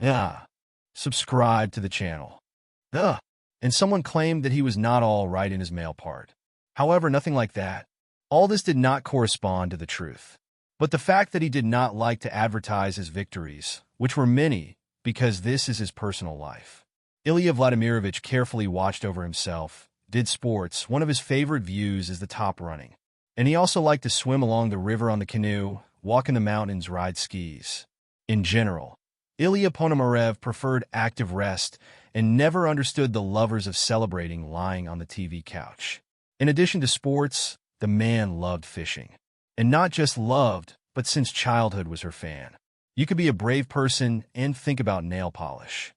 Yeah. Subscribe to the channel. Ugh. And someone claimed that he was not all right in his male part. However, nothing like that. All this did not correspond to the truth. But the fact that he did not like to advertise his victories, which were many, because this is his personal life. Ilya Vladimirovich carefully watched over himself, did sports. One of his favorite views is the top running. And he also liked to swim along the river on the canoe, walk in the mountains, ride skis. In general, Ilya Ponomarev preferred active rest and never understood the lovers of celebrating lying on the TV couch. In addition to sports, the man loved fishing. And not just loved, but since childhood was her fan. You could be a brave person and think about nail polish.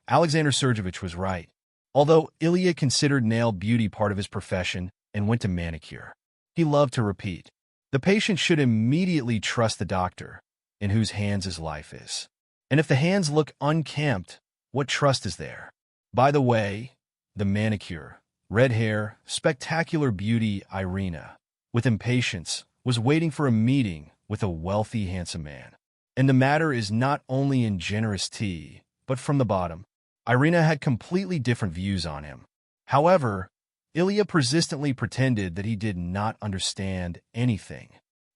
Alexander Sergeyevich was right. Although Ilya considered nail beauty part of his profession and went to manicure, he loved to repeat, the patient should immediately trust the doctor, in whose hands his life is. And if the hands look unkempt, what trust is there? By the way, the manicure, red hair, spectacular beauty Irina, with impatience, was waiting for a meeting with a wealthy, handsome man. And the matter is not only in generous tea, but from the bottom. Irina had completely different views on him. However, Ilya persistently pretended that he did not understand anything.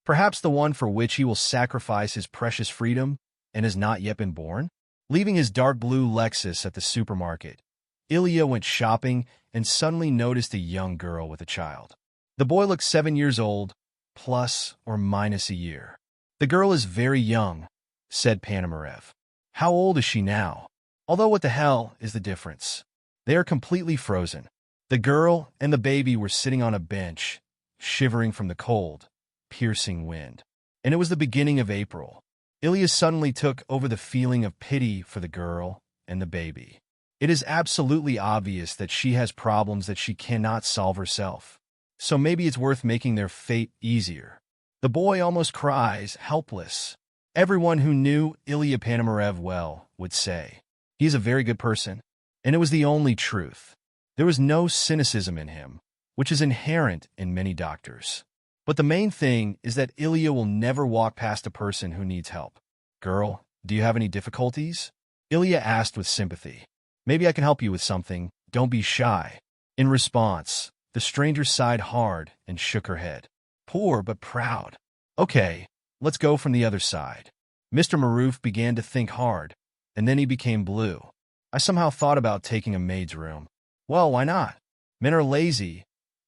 Perhaps the one for which he will sacrifice his precious freedom and has not yet been born? Leaving his dark blue Lexus at the supermarket, Ilya went shopping and suddenly noticed a young girl with a child. The boy looked 7 years old, plus or minus a year. The girl is very young, said Ponomarev. How old is she now? Although what the hell is the difference? They are completely frozen. The girl and the baby were sitting on a bench, shivering from the cold, piercing wind. And it was the beginning of April. Ilya suddenly took over the feeling of pity for the girl and the baby. It is absolutely obvious that she has problems that she cannot solve herself. So maybe it's worth making their fate easier. The boy almost cries, helpless. Everyone who knew Ilya Ponomarev well would say, he is a very good person. And it was the only truth. There was no cynicism in him, which is inherent in many doctors. But the main thing is that Ilya will never walk past a person who needs help. Girl, do you have any difficulties? Ilya asked with sympathy. Maybe I can help you with something. Don't be shy. In response, the stranger sighed hard and shook her head. Poor but proud. Okay, let's go from the other side. Mr. Maroof began to think hard, and then he became blue. I somehow thought about taking a maid's room. Well, why not? Men are lazy.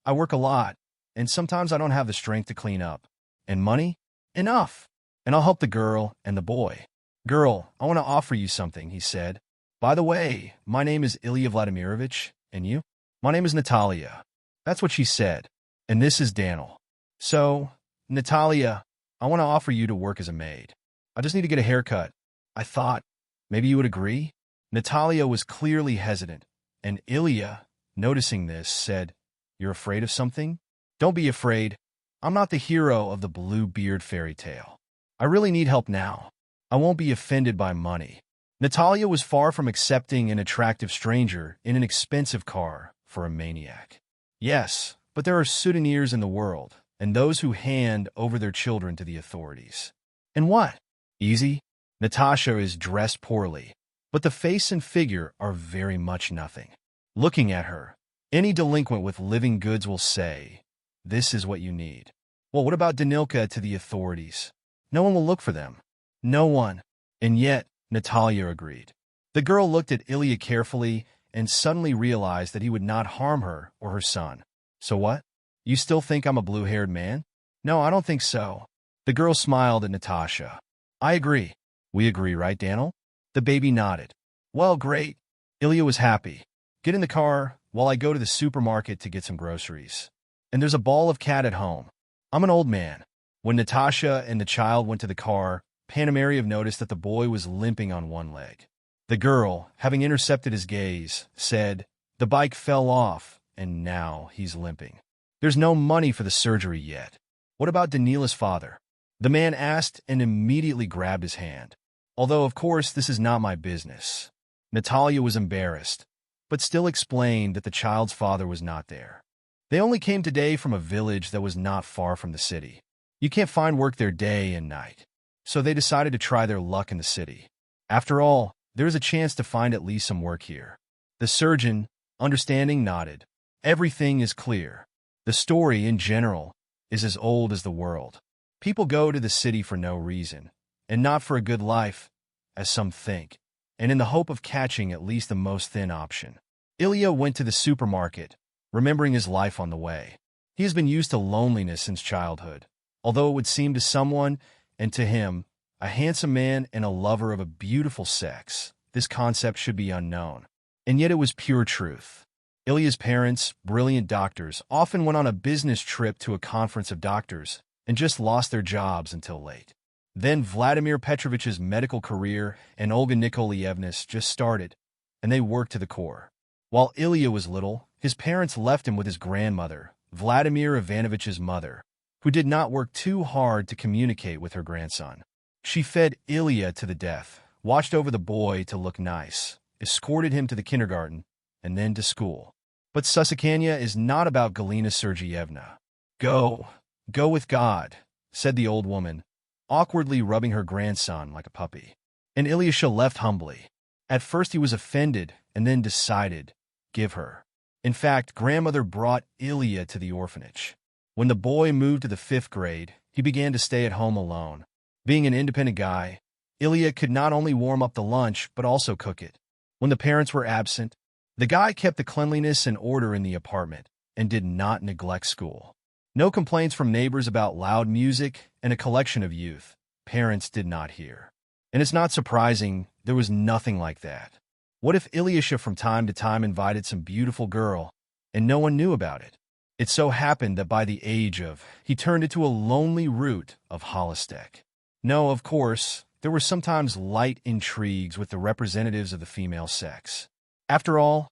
I work a lot, and sometimes I don't have the strength to clean up. And money? Enough. And I'll help the girl and the boy. Girl, I want to offer you something, he said. By the way, my name is Ilya Vladimirovich, and you? My name is Natalia. That's what she said. And this is Daniel. So, Natalia, I want to offer you to work as a maid. I just need to get a haircut. I thought, maybe you would agree? Natalia was clearly hesitant, and Ilya, noticing this, said, You're afraid of something? Don't be afraid. I'm not the hero of the blue beard fairy tale. I really need help now. I won't be offended by money. Natalia was far from accepting an attractive stranger in an expensive car for a maniac. Yes, but there are souvenirs in the world, and those who hand over their children to the authorities. And what? Easy? Natasha is dressed poorly, but the face and figure are very much nothing. Looking at her, any delinquent with living goods will say, this is what you need. Well, what about Danilka to the authorities? No one will look for them. No one. And yet, Natalia agreed. The girl looked at Ilya carefully and suddenly realized that he would not harm her or her son. So what? You still think I'm a blue-haired man? No, I don't think so. The girl smiled at Natasha. I agree. We agree, right, Daniel? The baby nodded. Well, great. Ilya was happy. Get in the car while I go to the supermarket to get some groceries. And there's a ball of cat at home. I'm an old man. When Natasha and the child went to the car, Ponomarev noticed that the boy was limping on one leg. The girl, having intercepted his gaze, said, The bike fell off, and now he's limping. There's no money for the surgery yet. What about Danila's father? The man asked and immediately grabbed his hand. Although, of course, this is not my business. Natalia was embarrassed, but still explained that the child's father was not there. They only came today from a village that was not far from the city. You can't find work there day and night. So they decided to try their luck in the city. After all, there is a chance to find at least some work here. The surgeon, understanding, nodded. Everything is clear. The story, in general, is as old as the world. People go to the city for no reason, and not for a good life, as some think, and in the hope of catching at least the most thin option. Ilya went to the supermarket, remembering his life on the way. He has been used to loneliness since childhood, although it would seem to someone, and to him, a handsome man and a lover of a beautiful sex, this concept should be unknown. And yet it was pure truth. Ilya's parents, brilliant doctors, often went on a business trip to a conference of doctors and just lost their jobs until late. Then Vladimir Petrovich's medical career and Olga Nikolaevna's just started, and they worked to the core. While Ilya was little, his parents left him with his grandmother, Vladimir Ivanovich's mother, who did not work too hard to communicate with her grandson. She fed Ilya to the death, watched over the boy to look nice, escorted him to the kindergarten, and then to school. But Susakanya is not about Galina Sergeyevna. Go with God, said the old woman, awkwardly rubbing her grandson like a puppy. And Ilyusha left humbly. At first he was offended, and then decided, give her. In fact, grandmother brought Ilya to the orphanage. When the boy moved to the 5th grade, he began to stay at home alone. Being an independent guy, Ilya could not only warm up the lunch, but also cook it. When the parents were absent, the guy kept the cleanliness and order in the apartment and did not neglect school. No complaints from neighbors about loud music and a collection of youth. Parents did not hear. And it's not surprising there was nothing like that. What if Ilyusha from time to time invited some beautiful girl and no one knew about it? It so happened that by the age of, he turned into a lonely root of Holostek. No, of course, there were sometimes light intrigues with the representatives of the female sex. After all,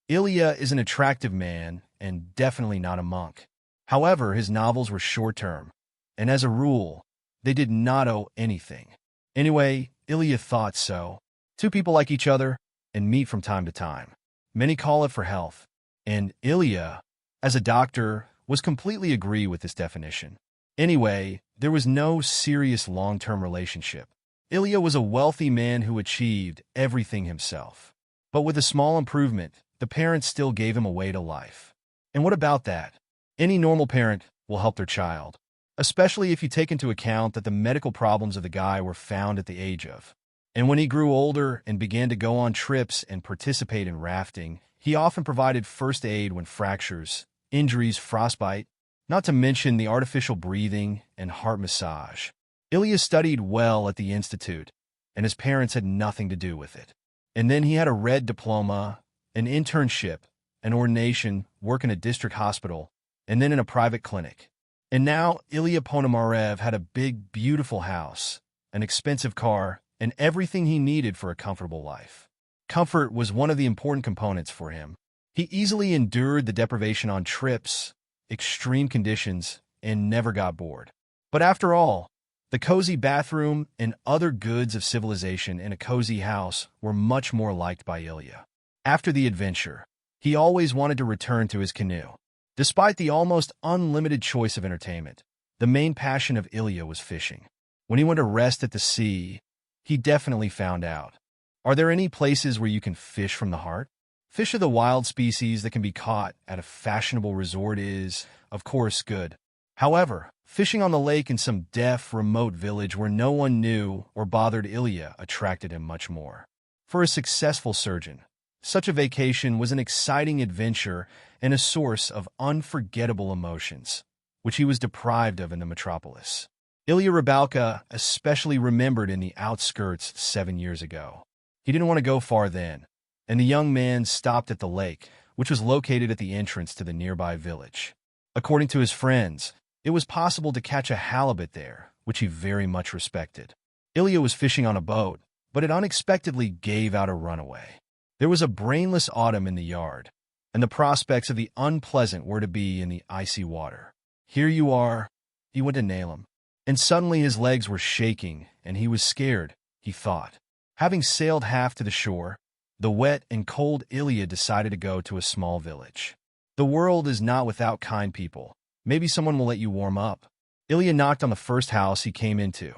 Ilya is an attractive man and definitely not a monk. However, his novels were short-term, and as a rule, they did not owe anything. Anyway, Ilya thought so. Two people like each other and meet from time to time. Many call it for health, and Ilya, as a doctor, was completely agree with this definition. Anyway, there was no serious long-term relationship. Ilya was a wealthy man who achieved everything himself. But with a small improvement, the parents still gave him a way to life. And what about that? Any normal parent will help their child, especially if you take into account that the medical problems of the guy were found at the age of. And when he grew older and began to go on trips and participate in rafting, he often provided first aid when fractures, injuries, frostbite, not to mention the artificial breathing and heart massage. Ilya studied well at the institute, and his parents had nothing to do with it. And then he had a red diploma, an internship, an ordination, work in a district hospital, and then in a private clinic. And now Ilya Ponomarev had a big, beautiful house, an expensive car, and everything he needed for a comfortable life. Comfort was one of the important components for him. He easily endured the deprivation on trips, extreme conditions, and never got bored. But after all, the cozy bathroom and other goods of civilization in a cozy house were much more liked by Ilya. After the adventure, he always wanted to return to his canoe. Despite the almost unlimited choice of entertainment, the main passion of Ilya was fishing. When he went to rest at the sea, he definitely found out. Are there any places where you can fish from the heart? Fish of the wild species that can be caught at a fashionable resort is, of course, good. However, fishing on the lake in some deaf, remote village where no one knew or bothered Ilya attracted him much more. For a successful surgeon, such a vacation was an exciting adventure and a source of unforgettable emotions, which he was deprived of in the metropolis. Ilya Rybalka especially remembered in the outskirts 7 years ago. He didn't want to go far then, and the young man stopped at the lake, which was located at the entrance to the nearby village. According to his friends, it was possible to catch a halibut there, which he very much respected. Ilya was fishing on a boat, but it unexpectedly gave out a runaway. There was a brainless autumn in the yard, and the prospects of the unpleasant were to be in the icy water. Here you are, he went to nail him. And suddenly his legs were shaking, and he was scared, he thought. Having sailed half to the shore, the wet and cold Ilya decided to go to a small village. The world is not without kind people. Maybe someone will let you warm up. Ilya knocked on the first house he came into.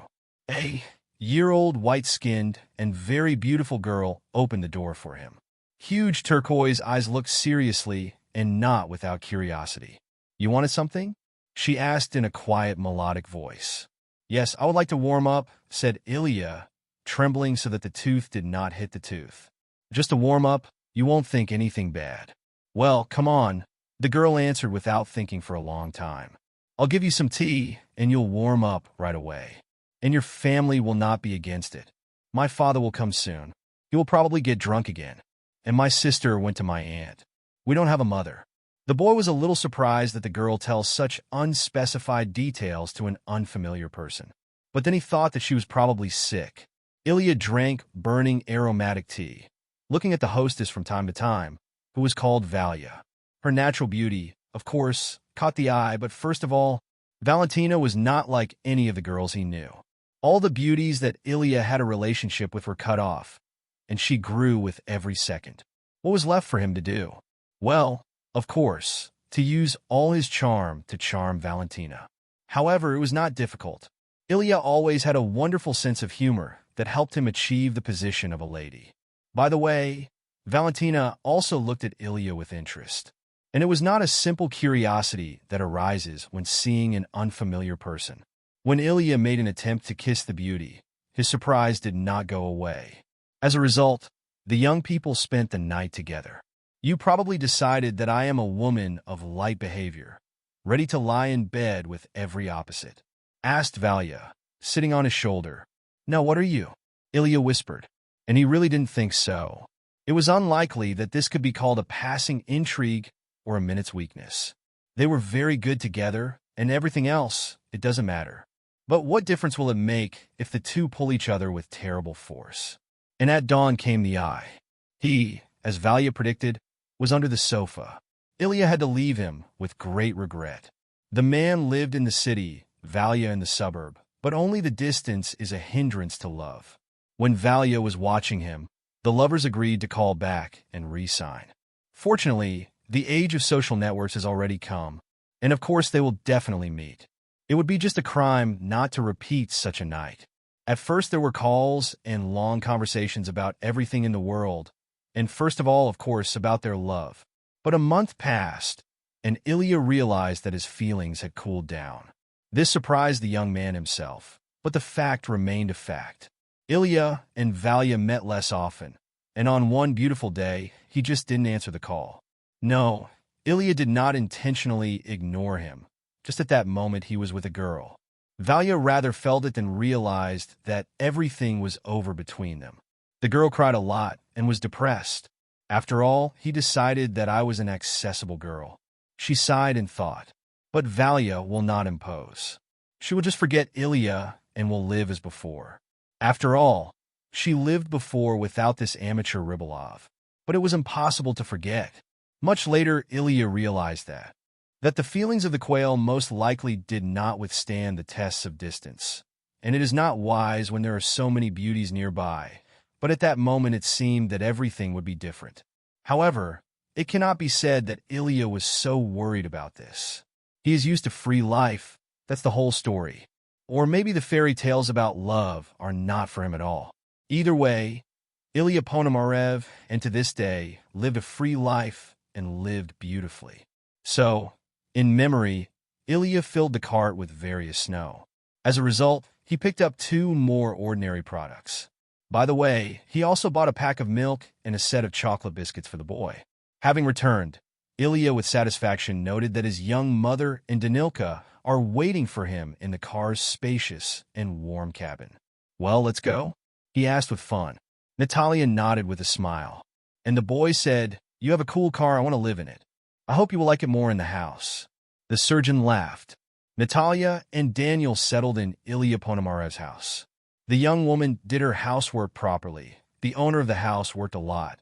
Hey, year-old, white-skinned, and very beautiful girl opened the door for him. Huge turquoise eyes looked seriously and not without curiosity. "You wanted something?" she asked in a quiet, melodic voice. "Yes, I would like to warm up," said Ilya, trembling so that the tooth did not hit the tooth. "Just to warm up, you won't think anything bad." "Well, come on," the girl answered without thinking for a long time. "I'll give you some tea, and you'll warm up right away. And your family will not be against it. My father will come soon. He will probably get drunk again. And my sister went to my aunt. We don't have a mother." The boy was a little surprised that the girl tells such unspecified details to an unfamiliar person. But then he thought that she was probably sick. Ilya drank burning aromatic tea, looking at the hostess from time to time, who was called Valia. Her natural beauty, of course, caught the eye, but first of all, Valentina was not like any of the girls he knew. All the beauties that Ilya had a relationship with were cut off, and she grew with every second. What was left for him to do? Well, of course, to use all his charm to charm Valentina. However, it was not difficult. Ilya always had a wonderful sense of humor that helped him achieve the position of a lady. By the way, Valentina also looked at Ilya with interest. And it was not a simple curiosity that arises when seeing an unfamiliar person. When Ilya made an attempt to kiss the beauty, his surprise did not go away. As a result, the young people spent the night together. "You probably decided that I am a woman of light behavior, ready to lie in bed with every opposite," asked Valia, sitting on his shoulder. "No, what are you?" Ilya whispered, and he really didn't think so. It was unlikely that this could be called a passing intrigue or a minute's weakness. They were very good together, and everything else, it doesn't matter. But what difference will it make if the two pull each other with terrible force? And at dawn came the eye. He, as Valia predicted, was under the sofa. Ilya had to leave him with great regret. The man lived in the city, Valia in the suburb, but only the distance is a hindrance to love. When Valia was watching him, the lovers agreed to call back and re-sign. Fortunately, the age of social networks has already come, and of course they will definitely meet. It would be just a crime not to repeat such a night. At first there were calls and long conversations about everything in the world, and first of all, of course, about their love. But a month passed, and Ilya realized that his feelings had cooled down. This surprised the young man himself, but the fact remained a fact. Ilya and Valia met less often, and on one beautiful day, he just didn't answer the call. No, Ilya did not intentionally ignore him. Just at that moment, he was with a girl. Valia rather felt it than realized that everything was over between them. The girl cried a lot and was depressed. After all, he decided that I was an accessible girl. She sighed and thought, but Valia will not impose. She will just forget Ilya and will live as before. After all, she lived before without this amateur Rybolov. But it was impossible to forget. Much later, Ilya realized that the feelings of the quail most likely did not withstand the tests of distance. And it is not wise when there are so many beauties nearby. But at that moment it seemed that everything would be different. However, it cannot be said that Ilya was so worried about this. He is used to free life, that's the whole story. Or maybe the fairy tales about love are not for him at all. Either way, Ilya Ponomarev, and to this day, lived a free life and lived beautifully. So, in memory, Ilya filled the cart with various snow. As a result, he picked up 2 more ordinary products. By the way, he also bought a pack of milk and a set of chocolate biscuits for the boy. Having returned, Ilya with satisfaction noted that his young mother and Danilka are waiting for him in the car's spacious and warm cabin. "Well, let's go?" he asked with fun. Natalia nodded with a smile, and the boy said, "You have a cool car, I want to live in it. I hope you will like it more in the house." The surgeon laughed. Natalia and Daniel settled in Ilya Ponomarev's house. The young woman did her housework properly. The owner of the house worked a lot,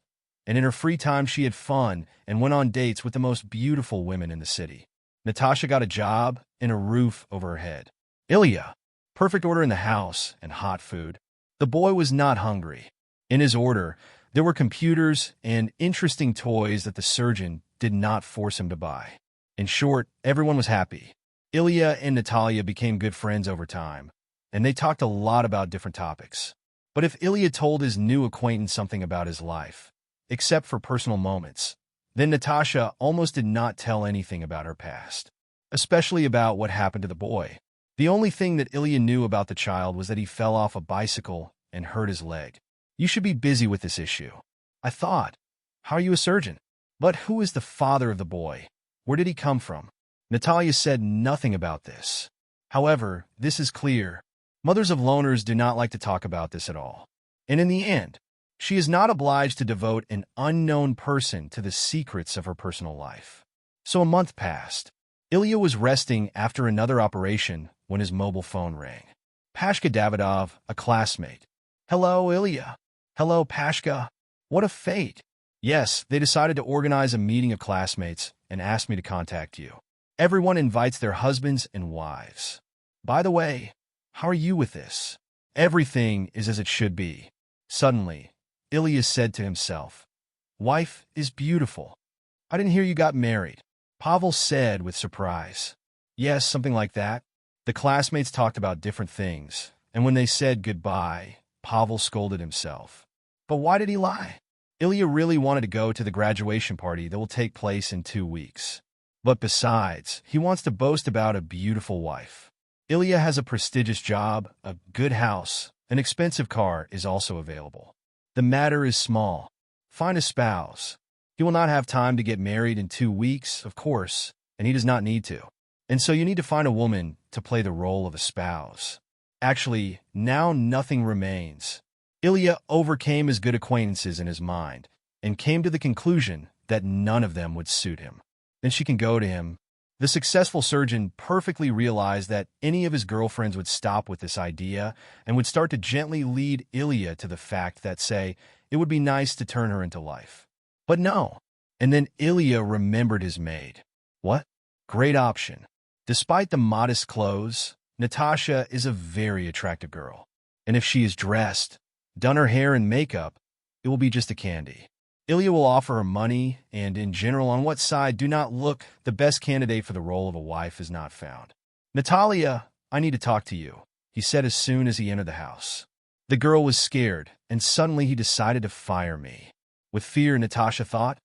and in her free time she had fun and went on dates with the most beautiful women in the city. Natasha got a job and a roof over her head. Ilya, perfect order in the house and hot food. The boy was not hungry. In his order, there were computers and interesting toys that the surgeon did not force him to buy. In short, everyone was happy. Ilya and Natalia became good friends over time, and they talked a lot about different topics. But if Ilya told his new acquaintance something about his life, except for personal moments, then Natasha almost did not tell anything about her past, especially about what happened to the boy. The only thing that Ilya knew about the child was that he fell off a bicycle and hurt his leg. You should be busy with this issue. I thought. How are you a surgeon? But who is the father of the boy? Where did he come from? Natalia said nothing about this. However, this is clear. Mothers of loners do not like to talk about this at all. And in the end, she is not obliged to devote an unknown person to the secrets of her personal life. So a month passed. Ilya was resting after another operation when his mobile phone rang. Pashka Davidov, a classmate. Hello, Ilya. Hello, Pashka. What a fate. Yes, they decided to organize a meeting of classmates and asked me to contact you. Everyone invites their husbands and wives. By the way, how are you with this? Everything is as it should be. Suddenly, Ilya said to himself, Wife is beautiful. I didn't hear you got married. Pavel said with surprise. Yes, something like that. The classmates talked about different things, and when they said goodbye, Pavel scolded himself. But why did he lie? Ilya really wanted to go to the graduation party that will take place in 2 weeks. But besides, he wants to boast about a beautiful wife. Ilya has a prestigious job, a good house, an expensive car is also available. The matter is small. Find a spouse. He will not have time to get married in 2 weeks, of course, and he does not need to. And so you need to find a woman to play the role of a spouse. Actually, now nothing remains. Ilya overcame his good acquaintances in his mind and came to the conclusion that none of them would suit him. Then she can go to him. The successful surgeon perfectly realized that any of his girlfriends would stop with this idea and would start to gently lead Ilya to the fact that, say, it would be nice to turn her into life. But no. And then Ilya remembered his maid. What? Great option. Despite the modest clothes, Natasha is a very attractive girl. And if she is dressed, done her hair and makeup, it will be just a candy. Ilya will offer her money, and in general, on what side do not look, the best candidate for the role of a wife is not found. Natalia, I need to talk to you, he said as soon as he entered the house. The girl was scared, and suddenly he decided to fire me. With fear, Natasha thought,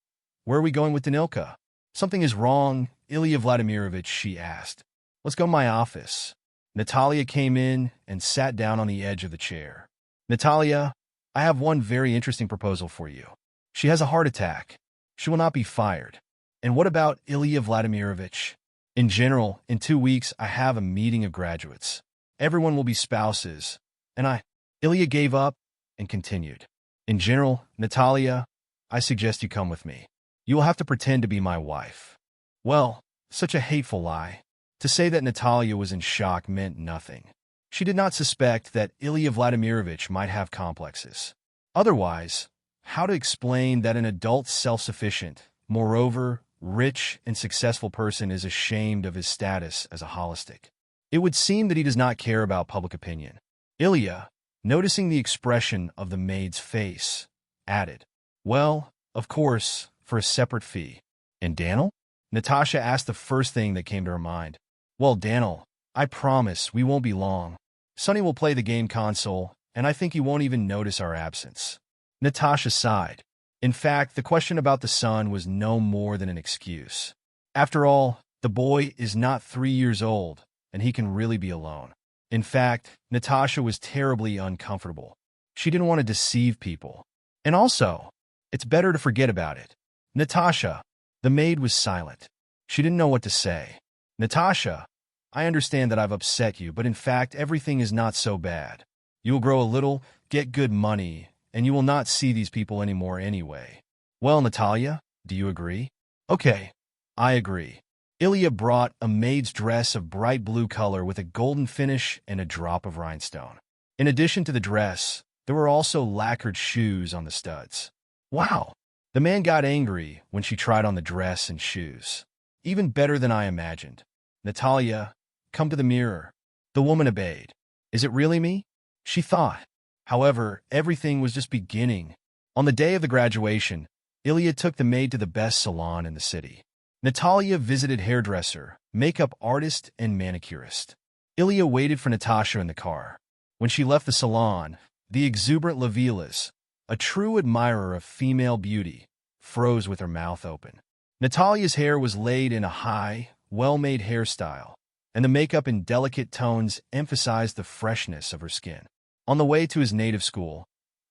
where are we going with Danilka? Something is wrong, Ilya Vladimirovich, she asked. Let's go to my office. Natalia came in and sat down on the edge of the chair. Natalia, I have one very interesting proposal for you. She has a heart attack. She will not be fired. And what about Ilya Vladimirovich? In general, in 2 weeks, I have a meeting of graduates. Everyone will be spouses. And Ilya gave up and continued. In general, Natalia, I suggest you come with me. You will have to pretend to be my wife. Well, such a hateful lie. To say that Natalia was in shock meant nothing. She did not suspect that Ilya Vladimirovich might have complexes. Otherwise, how to explain that an adult self-sufficient, moreover, rich and successful person is ashamed of his status as a holistic? It would seem that he does not care about public opinion. Ilya, noticing the expression of the maid's face, added, Well, of course, for a separate fee. And Daniel? Natasha asked the first thing that came to her mind. Well, Daniel, I promise we won't be long. Sonny will play the game console, and I think he won't even notice our absence. Natasha sighed. In fact, the question about the son was no more than an excuse. After all, the boy is not 3 years old, and he can really be alone. In fact, Natasha was terribly uncomfortable. She didn't want to deceive people. And also, it's better to forget about it. Natasha, the maid was silent. She didn't know what to say. Natasha, I understand that I've upset you, but in fact, everything is not so bad. You will grow a little, get good money, and you will not see these people anymore anyway. Well, Natalia, do you agree? Okay, I agree. Ilya brought a maid's dress of bright blue color with a golden finish and a drop of rhinestone. In addition to the dress, there were also lacquered shoes on the studs. Wow! The man got angry when she tried on the dress and shoes. Even better than I imagined. Natalia, come to the mirror. The woman obeyed. Is it really me? She thought. However, everything was just beginning. On the day of the graduation, Ilya took the maid to the best salon in the city. Natalia visited hairdresser, makeup artist, and manicurist. Ilya waited for Natasha in the car. When she left the salon, the exuberant Lavilas, a true admirer of female beauty, froze with her mouth open. Natalia's hair was laid in a high, well-made hairstyle, and the makeup in delicate tones emphasized the freshness of her skin. On the way to his native school,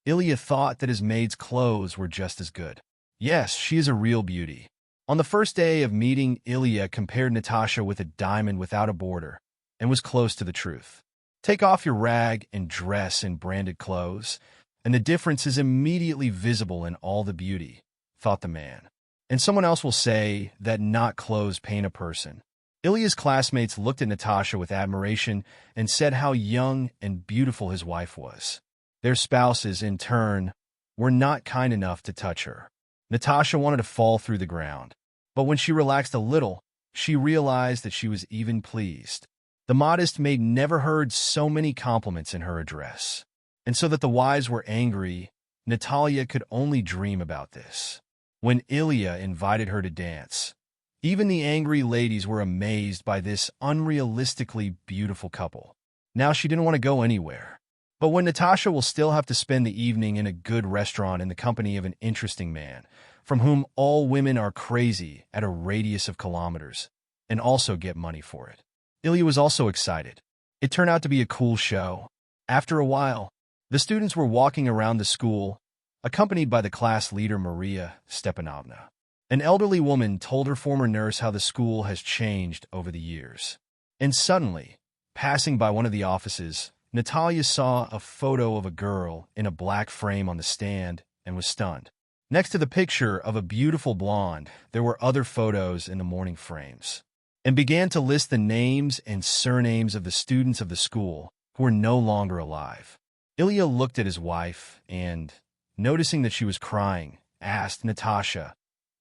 Ilya thought that his maid's clothes were just as good. Yes, she is a real beauty. On the first day of meeting, Ilya compared Natasha with a diamond without a border, and was close to the truth. Take off your rag and dress in branded clothes, and the difference is immediately visible in all the beauty, thought the man. And someone else will say that not clothes paint a person. Ilya's classmates looked at Natasha with admiration and said how young and beautiful his wife was. Their spouses, in turn, were not kind enough to touch her. Natasha wanted to fall through the ground, but when she relaxed a little, she realized that she was even pleased. The modest maid never heard so many compliments in her address, and so that the wise were angry, Natalia could only dream about this. When Ilya invited her to dance, even the angry ladies were amazed by this unrealistically beautiful couple. Now she didn't want to go anywhere. But when Natasha will still have to spend the evening in a good restaurant in the company of an interesting man, from whom all women are crazy at a radius of kilometers, and also get money for it. Ilya was also excited. It turned out to be a cool show. After a while, the students were walking around the school, accompanied by the class leader Maria Stepanovna. An elderly woman told her former nurse how the school has changed over the years. And suddenly, passing by one of the offices, Natalia saw a photo of a girl in a black frame on the stand and was stunned. Next to the picture of a beautiful blonde, there were other photos in the mourning frames, and began to list the names and surnames of the students of the school who were no longer alive. Ilya looked at his wife and, noticing that she was crying, asked Natasha,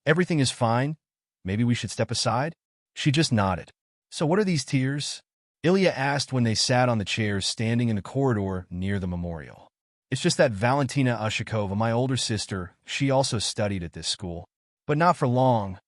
"Everything is fine? Maybe we should step aside?" She just nodded. "So what are these tears?" Ilya asked when they sat on the chairs standing in the corridor near the memorial. "It's just that Valentina Ushakova, my older sister, she also studied at this school. But not for long,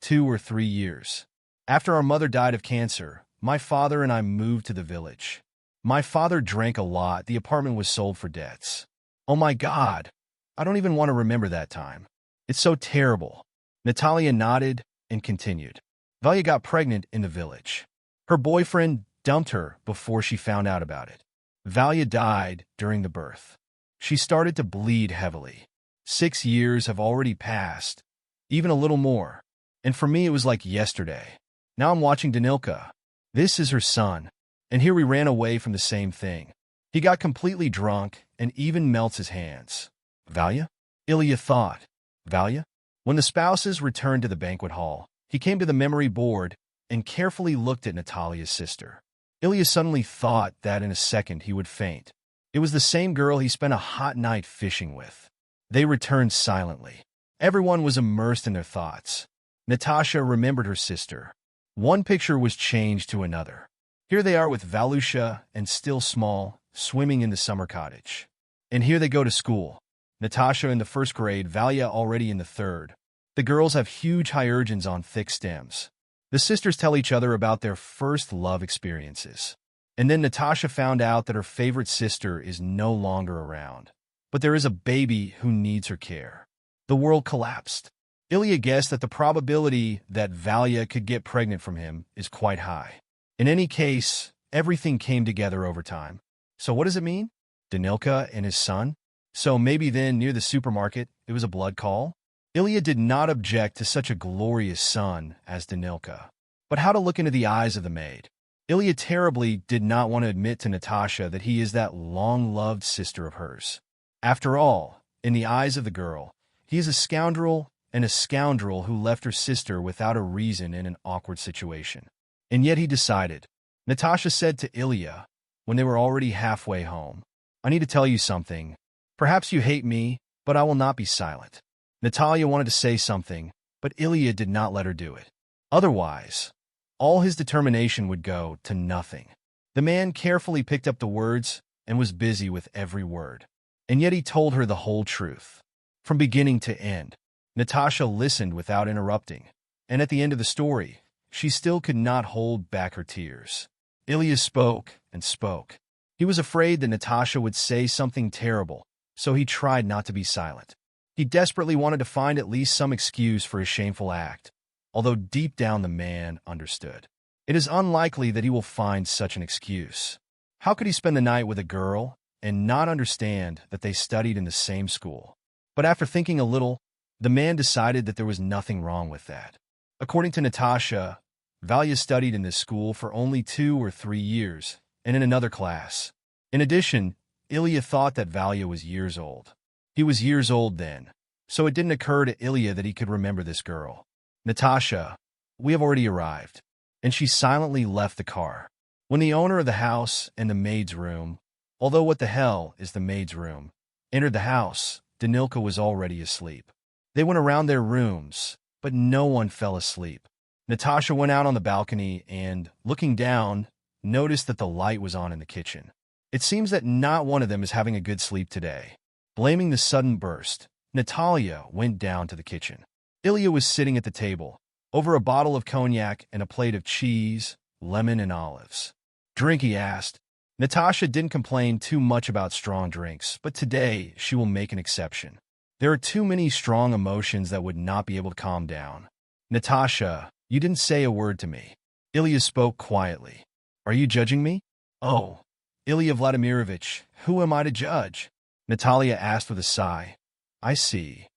2 or 3 years. After our mother died of cancer, my father and I moved to the village. My father drank a lot. The apartment was sold for debts. Oh my God, I don't even want to remember that time. It's so terrible." Natalia nodded and continued. Valia got pregnant in the village. Her boyfriend dumped her before she found out about it. Valia died during the birth. She started to bleed heavily. 6 years have already passed, even a little more. And for me, it was like yesterday. Now I'm watching Danilka. This is her son. And here we ran away from the same thing. He got completely drunk and even melts his hands. Valia? Ilya thought. Valia? When the spouses returned to the banquet hall, he came to the memory board and carefully looked at Natalia's sister. Ilya suddenly thought that in a second he would faint. It was the same girl he spent a hot night fishing with. They returned silently. Everyone was immersed in their thoughts. Natasha remembered her sister. One picture was changed to another. Here they are with Valusha and still small, swimming in the summer cottage. And here they go to school. Natasha in the 1st grade, Valia already in the 3rd. The girls have huge hydrangeas on thick stems. The sisters tell each other about their first love experiences. And then Natasha found out that her favorite sister is no longer around. But there is a baby who needs her care. The world collapsed. Ilya guessed that the probability that Valia could get pregnant from him is quite high. In any case, everything came together over time. So what does it mean? Danilka and his son? So maybe then, near the supermarket, it was a blood call? Ilya did not object to such a glorious son as Danilka. But how to look into the eyes of the maid? Ilya terribly did not want to admit to Natasha that he is that long-loved sister of hers. After all, in the eyes of the girl, he is a scoundrel, and a scoundrel who left her sister without a reason in an awkward situation. And yet he decided. Natasha said to Ilya, when they were already halfway home, "I need to tell you something. Perhaps you hate me, but I will not be silent." Natalia wanted to say something, but Ilya did not let her do it. Otherwise, all his determination would go to nothing. The man carefully picked up the words and was busy with every word. And yet he told her the whole truth. From beginning to end, Natasha listened without interrupting, and at the end of the story, she still could not hold back her tears. Ilya spoke and spoke. He was afraid that Natasha would say something terrible, so he tried not to be silent. He desperately wanted to find at least some excuse for his shameful act, although deep down the man understood. It is unlikely that he will find such an excuse. How could he spend the night with a girl and not understand that they studied in the same school? But after thinking a little, the man decided that there was nothing wrong with that. According to Natasha, Valia studied in this school for only 2 or 3 years, and in another class. In addition, Ilya thought that Valia was years old. He was years old then, so it didn't occur to Ilya that he could remember this girl. Natasha, we have already arrived. And she silently left the car. When the owner of the house and the maid's room, although what the hell is the maid's room, entered the house, Danilka was already asleep. They went around their rooms, but no one fell asleep. Natasha went out on the balcony and, looking down, noticed that the light was on in the kitchen. It seems that not one of them is having a good sleep today. Blaming the sudden burst, Natalia went down to the kitchen. Ilya was sitting at the table, over a bottle of cognac and a plate of cheese, lemon, and olives. Drink, he asked. Natasha didn't complain too much about strong drinks, but today she will make an exception. There are too many strong emotions that would not be able to calm down. Natasha, you didn't say a word to me. Ilya spoke quietly. Are you judging me? Oh, Ilya Vladimirovich, who am I to judge? Natalia asked with a sigh. I see.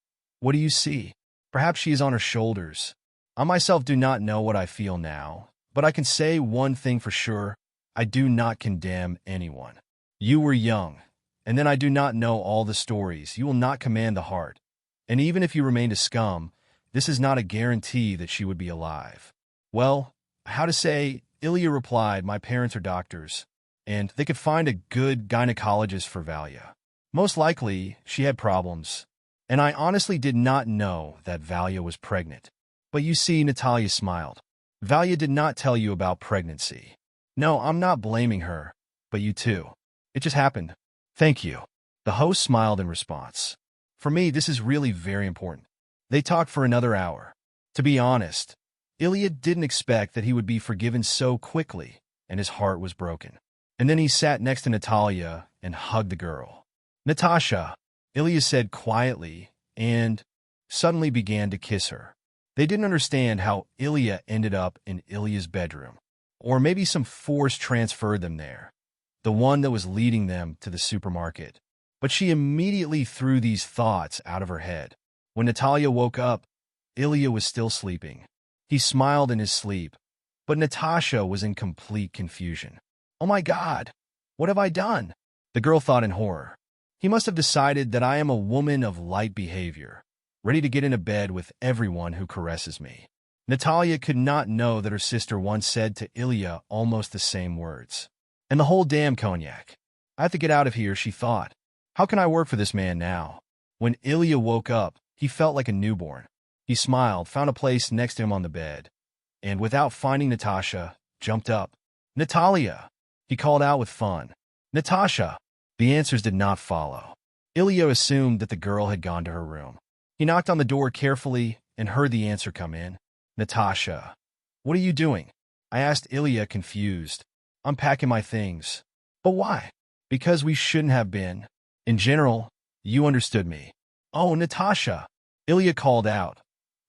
What do you see? Perhaps she is on her shoulders. I myself do not know what I feel now, but I can say one thing for sure. I do not condemn anyone. You were young, and then I do not know all the stories. You will not command the heart. And even if you remained a scum, this is not a guarantee that she would be alive. Well, how to say, Ilya replied, my parents are doctors, and they could find a good gynecologist for Valia. Most likely, she had problems, and I honestly did not know that Valia was pregnant. But you see, Natalia smiled. Valia did not tell you about pregnancy. No, I'm not blaming her, but you too. It just happened. Thank you. The host smiled in response. For me, this is really very important. They talked for another hour. To be honest, Ilya didn't expect that he would be forgiven so quickly, and his heart was broken. And then he sat next to Natalia and hugged the girl. Natasha, Ilya said quietly, and suddenly began to kiss her. They didn't understand how Ilya ended up in Ilya's bedroom, or maybe some force transferred them there, the one that was leading them to the supermarket. But she immediately threw these thoughts out of her head. When Natalia woke up, Ilya was still sleeping. He smiled in his sleep, but Natasha was in complete confusion. Oh my God, what have I done? The girl thought in horror. He must have decided that I am a woman of light behavior, ready to get into bed with everyone who caresses me. Natalia could not know that her sister once said to Ilya almost the same words. And the whole damn cognac. I have to get out of here, she thought. How can I work for this man now? When Ilya woke up, he felt like a newborn. He smiled, found a place next to him on the bed, and without finding Natasha, jumped up. Natalia! He called out with fun. Natasha! The answers did not follow. Ilya assumed that the girl had gone to her room. He knocked on the door carefully and heard the answer come in. Natasha, what are you doing? I asked Ilya, confused. I'm packing my things. But why? Because we shouldn't have been. In general, you understood me. Oh, Natasha, Ilya called out,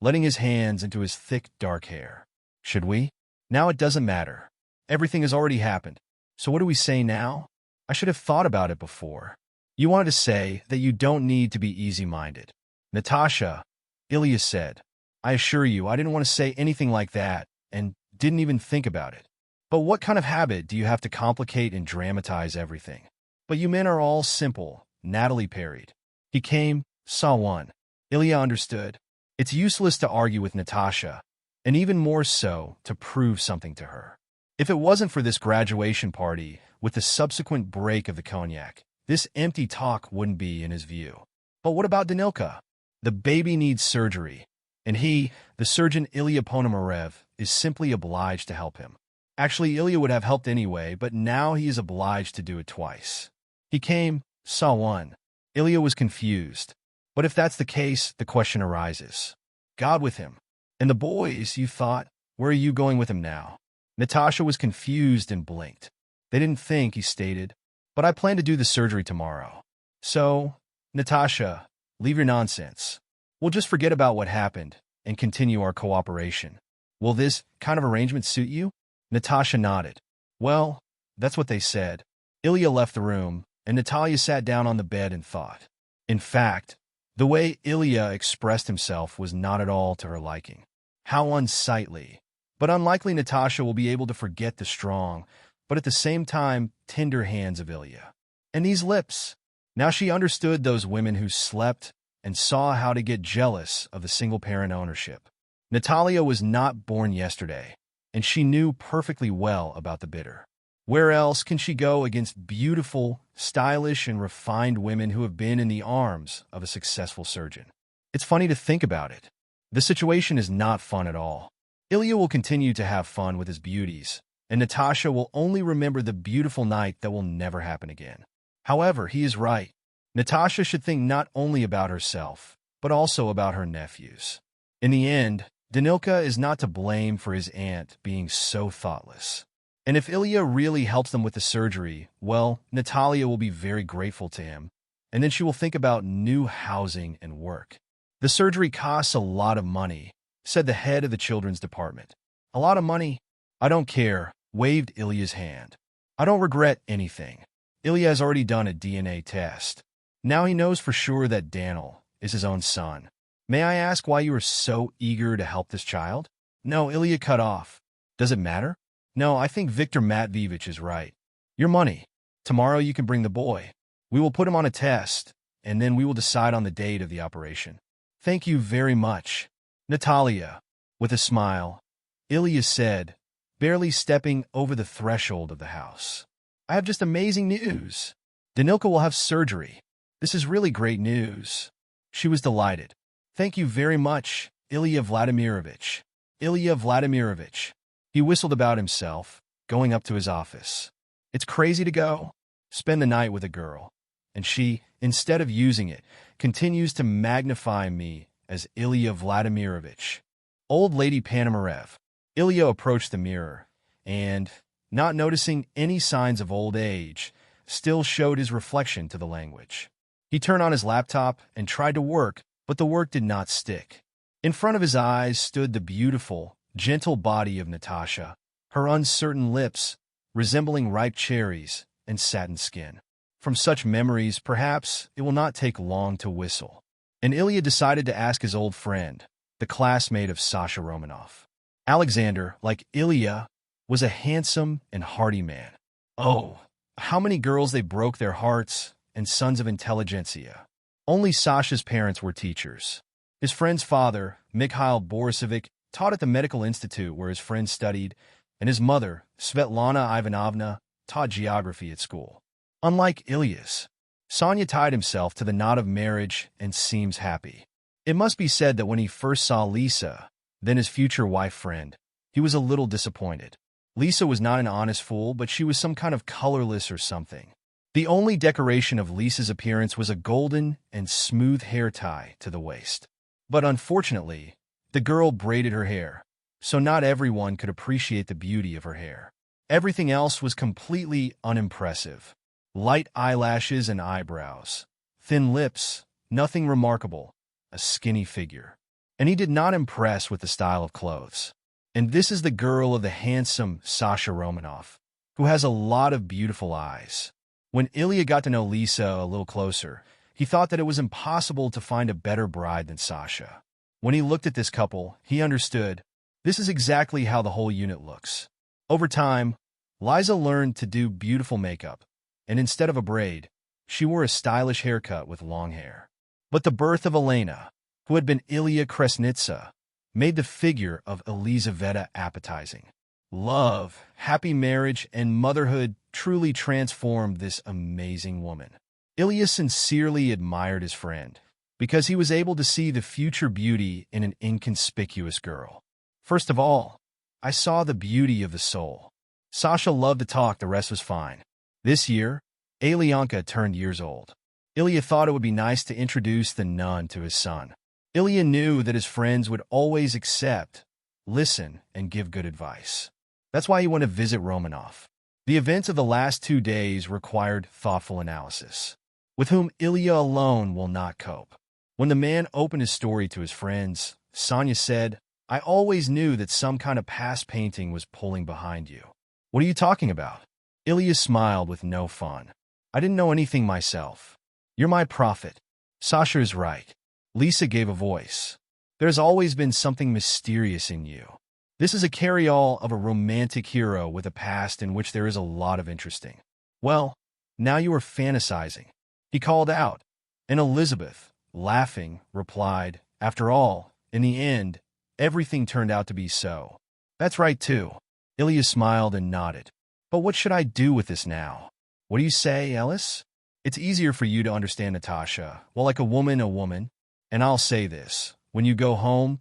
letting his hands into his thick, dark hair. Should we? Now it doesn't matter. Everything has already happened. So what do we say now? I should have thought about it before. You wanted to say that you don't need to be easy-minded. Natasha, Ilya said. I assure you, I didn't want to say anything like that, and didn't even think about it. But what kind of habit do you have to complicate and dramatize everything? But you men are all simple, Natalie parried. He came, saw one. Ilya understood. It's useless to argue with Natasha, and even more so to prove something to her. If it wasn't for this graduation party, with the subsequent break of the cognac, this empty talk wouldn't be in his view. But what about Danilka? The baby needs surgery, and he, the surgeon Ilya Ponomarev, is simply obliged to help him. Actually, Ilya would have helped anyway, but now he is obliged to do it twice. He came, saw one. Ilya was confused. But if that's the case, the question arises. God with him. And the boys, you thought, where are you going with him now? Natasha was confused and blinked. They didn't think, he stated. but I plan to do the surgery tomorrow. So, Natasha, leave your nonsense. We'll just forget about what happened and continue our cooperation. Will this kind of arrangement suit you? Natasha nodded. Well, that's what they said. Ilya left the room, and Natalia sat down on the bed and thought. In fact, the way Ilya expressed himself was not at all to her liking. How unsightly. But unlikely Natasha will be able to forget the strong, but at the same time, tender hands of Ilya. And these lips. Now she understood those women who slept and saw how to get jealous of the single-parent ownership. Natalia was not born yesterday, and she knew perfectly well about the bitter. Where else can she go against beautiful, stylish, and refined women who have been in the arms of a successful surgeon? It's funny to think about it. The situation is not fun at all. Ilya will continue to have fun with his beauties, and Natasha will only remember the beautiful night that will never happen again. However, he is right. Natasha should think not only about herself, but also about her nephews. In the end, Danilka is not to blame for his aunt being so thoughtless. And if Ilya really helps them with the surgery, well, Natalia will be very grateful to him, and then she will think about new housing and work. The surgery costs a lot of money, said the head of the children's department. A lot of money? I don't care, waved Ilya's hand. I don't regret anything. Ilya has already done a DNA test. Now he knows for sure that Daniel is his own son. May I ask why you are so eager to help this child? No, Ilya cut off. Does it matter? No, I think Viktor Matveevich is right. Your money. Tomorrow you can bring the boy. We will put him on a test, and then we will decide on the date of the operation. Thank you very much. Natalia, with a smile, Ilya said, barely stepping over the threshold of the house. I have just amazing news. Danilka will have surgery. This is really great news. She was delighted. Thank you very much, Ilya Vladimirovich. Ilya Vladimirovich. He whistled about himself, going up to his office. It's crazy to go, spend the night with a girl, and she, instead of using it, continues to magnify me as Ilya Vladimirovich. Old Lady Panamarev. Ilya approached the mirror, and, not noticing any signs of old age, still showed his reflection to the language. He turned on his laptop and tried to work, but the work did not stick. In front of his eyes stood the beautiful, gentle body of Natasha, her uncertain lips resembling ripe cherries and satin skin. From such memories, perhaps it will not take long to whistle. And Ilya decided to ask his old friend, the classmate of Sasha Romanoff. Alexander, like Ilya, was a handsome and hearty man. Oh, how many girls they broke their hearts, and sons of intelligentsia. Only Sasha's parents were teachers. His friend's father, Mikhail Borisovich, taught at the medical institute where his friend studied, and his mother, Svetlana Ivanovna, taught geography at school. Unlike Ilya's, Sonya tied himself to the knot of marriage and seems happy. It must be said that when he first saw Lisa, then his future wife friend, he was a little disappointed. Lisa was not an honest fool, but she was some kind of colorless or something. The only decoration of Lisa's appearance was a golden and smooth hair tie to the waist. But unfortunately, the girl braided her hair, so not everyone could appreciate the beauty of her hair. Everything else was completely unimpressive. Light eyelashes and eyebrows, thin lips, nothing remarkable, a skinny figure. And he did not impress with the style of clothes. And this is the girl of the handsome Sasha Romanoff, who has a lot of beautiful eyes. When Ilya got to know Lisa a little closer, he thought that it was impossible to find a better bride than Sasha. When he looked at this couple, he understood, this is exactly how the whole unit looks. Over time, Liza learned to do beautiful makeup, and instead of a braid, she wore a stylish haircut with long hair. But the birth of Elena, who had been Ilya Kresnitsa, made the figure of Elizaveta appetizing. Love, happy marriage, and motherhood truly transformed this amazing woman. Ilya sincerely admired his friend, because he was able to see the future beauty in an inconspicuous girl. First of all, I saw the beauty of the soul. Sasha loved to talk, the rest was fine. This year, Alyonka turned years old. Ilya thought it would be nice to introduce the nun to his son. Ilya knew that his friends would always accept, listen, and give good advice. That's why he went to visit Romanoff. The events of the last 2 days required thoughtful analysis, with whom Ilya alone will not cope. When the man opened his story to his friends, Sonia said, "I always knew that some kind of past painting was pulling behind you." "What are you talking about?" Ilya smiled with no fun. "I didn't know anything myself. You're my prophet." "Sasha is right." Lisa gave a voice. "There's always been something mysterious in you." This is a carry-all of a romantic hero with a past in which there is a lot of interesting. "Well, now you are fantasizing," he called out. And Elizabeth, laughing, replied, "After all, in the end, everything turned out to be so." "That's right, too." Ilya smiled and nodded. "But what should I do with this now?" "What do you say, Ellis?" "It's easier for you to understand Natasha. Well, like a woman. And I'll say this. When you go home,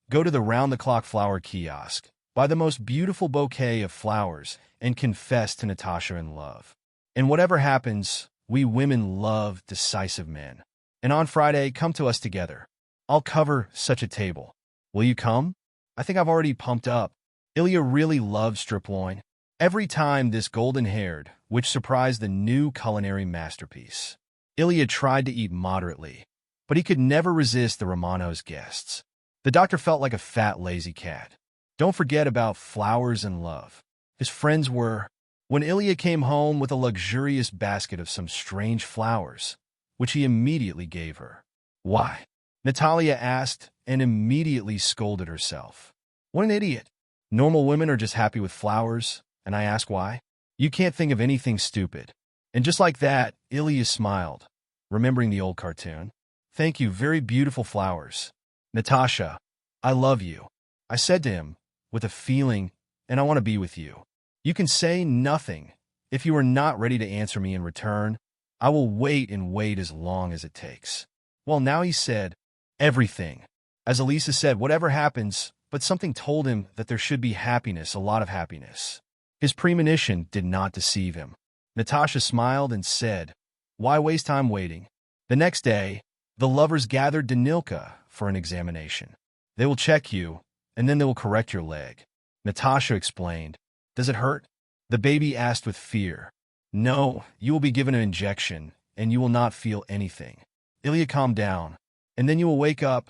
go to the round-the-clock flower kiosk, buy the most beautiful bouquet of flowers, and confess to Natasha in love. And whatever happens, we women love decisive men. And on Friday, come to us together. I'll cover such a table. Will you come?" "I think I've already pumped up." Ilya really loved strip loin. Every time this golden-haired, which surprised the new culinary masterpiece. Ilya tried to eat moderately, but he could never resist the Romano's guests. The doctor felt like a fat, lazy cat. Don't forget about flowers and love. His friends were. When Ilya came home with a luxurious basket of some strange flowers, which he immediately gave her. "Why?" Natalia asked and immediately scolded herself. "What an idiot. Normal women are just happy with flowers, and I ask why? You can't think of anything stupid." And just like that, Ilya smiled, remembering the old cartoon. "Thank you, very beautiful flowers. Natasha, I love you," I said to him, with a feeling, "and I want to be with you. You can say nothing. If you are not ready to answer me in return, I will wait and wait as long as it takes." Well, now he said, "Everything." As Elisa said, whatever happens, but something told him that there should be happiness, a lot of happiness. His premonition did not deceive him. Natasha smiled and said, "Why waste time waiting?" The next day, the lovers gathered Danilka for an examination. "They will check you, and then they will correct your leg." Natasha explained. "Does it hurt?" The baby asked with fear. "No, you will be given an injection, and you will not feel anything." Ilya calmed down. "And then you will wake up,